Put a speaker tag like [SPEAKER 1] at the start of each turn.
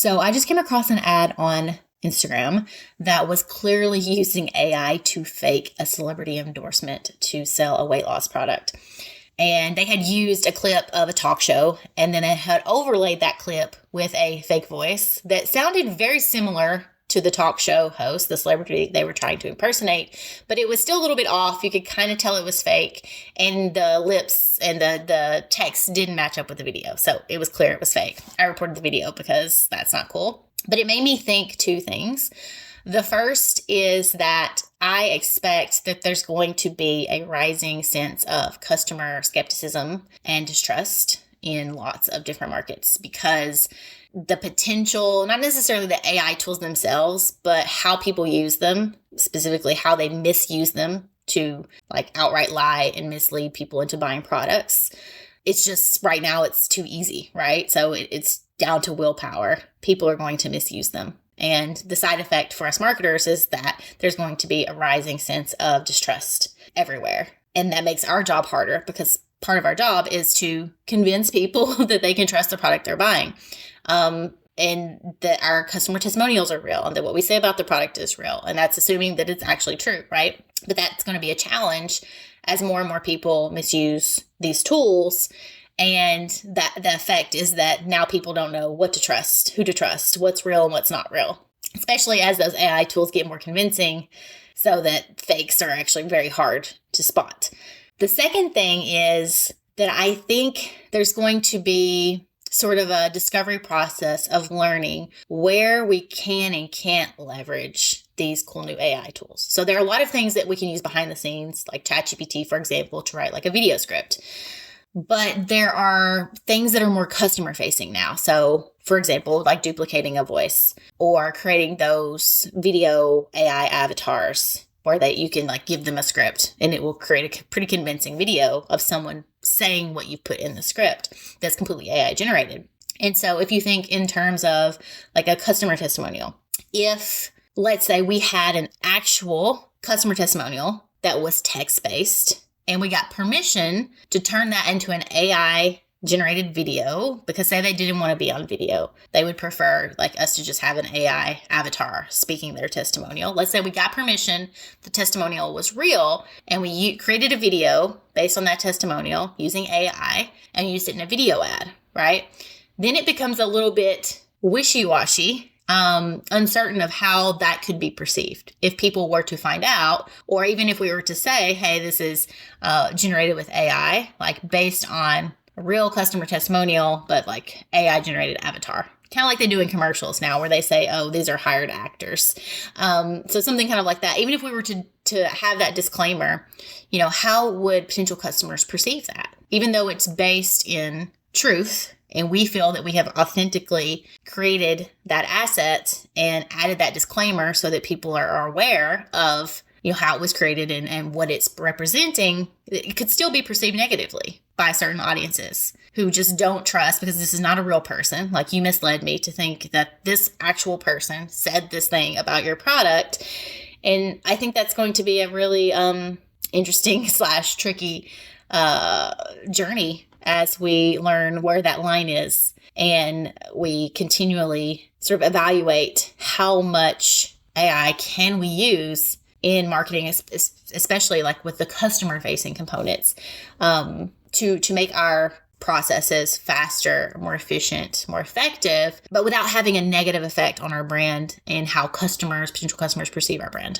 [SPEAKER 1] So I just came across an ad on Instagram that was clearly using AI to fake a celebrity endorsement to sell a weight loss product. And they had used a clip of a talk show, and then it had overlaid that clip with a fake voice that sounded very similar to the talk show host, the celebrity they were trying to impersonate, but it was still a little bit off. You could kind of tell it was fake, and the lips and the text didn't match up with the video. So it was clear it was fake. I reported the video because that's not cool. But it made me think two things. The first is that I expect that there's going to be a rising sense of customer skepticism and distrust in lots of different markets, because the potential, not necessarily the AI tools themselves, but how people use them, specifically how they misuse them to like outright lie and mislead people into buying products. It's just right now it's too easy, right? So it's down to willpower. People are going to misuse them. And the side effect for us marketers is that there's going to be a rising sense of distrust everywhere. And that makes our job harder, because part of our job is to convince people that they can trust the product they're buying. And that our customer testimonials are real, and that what we say about the product is real. And that's assuming that it's actually true, right? But that's going to be a challenge as more and more people misuse these tools. And that the effect is that now people don't know what to trust, who to trust, what's real and what's not real, especially as those AI tools get more convincing, so that fakes are actually very hard to spot. The second thing is that I think there's going to be sort of a discovery process of learning where we can and can't leverage these cool new AI tools. So there are a lot of things that we can use behind the scenes, like ChatGPT, for example, to write like a video script. But there are things that are more customer facing now. So for example, like duplicating a voice or creating those video AI avatars where you can like give them a script and it will create a pretty convincing video of someone saying what you put in the script that's completely AI generated. And so if you think in terms of like a customer testimonial, if let's say we had an actual customer testimonial that was text-based and we got permission to turn that into an AI generated video, because say they didn't want to be on video, they would prefer like us to just have an AI avatar speaking their testimonial. Let's say we got permission, the testimonial was real, and we created a video based on that testimonial using AI and used it in a video ad, right? Then it becomes a little bit wishy-washy, uncertain of how that could be perceived if people were to find out, or even if we were to say, hey, this is generated with AI, like based on a real customer testimonial, but like AI generated avatar. Kind of like they do in commercials now where they say, oh, these are hired actors. So something kind of like that. Even if we were to have that disclaimer, how would potential customers perceive that? Even though it's based in truth and we feel that we have authentically created that asset and added that disclaimer so that people are aware of how it was created and what it's representing, it could still be perceived negatively by certain audiences who just don't trust, because this is not a real person. Like, you misled me to think that this actual person said this thing about your product. And I think that's going to be a really interesting / tricky journey as we learn where that line is. And we continually sort of evaluate how much AI can we use in marketing, especially like with the customer facing components, to make our processes faster, more efficient, more effective, but without having a negative effect on our brand and how potential customers perceive our brand.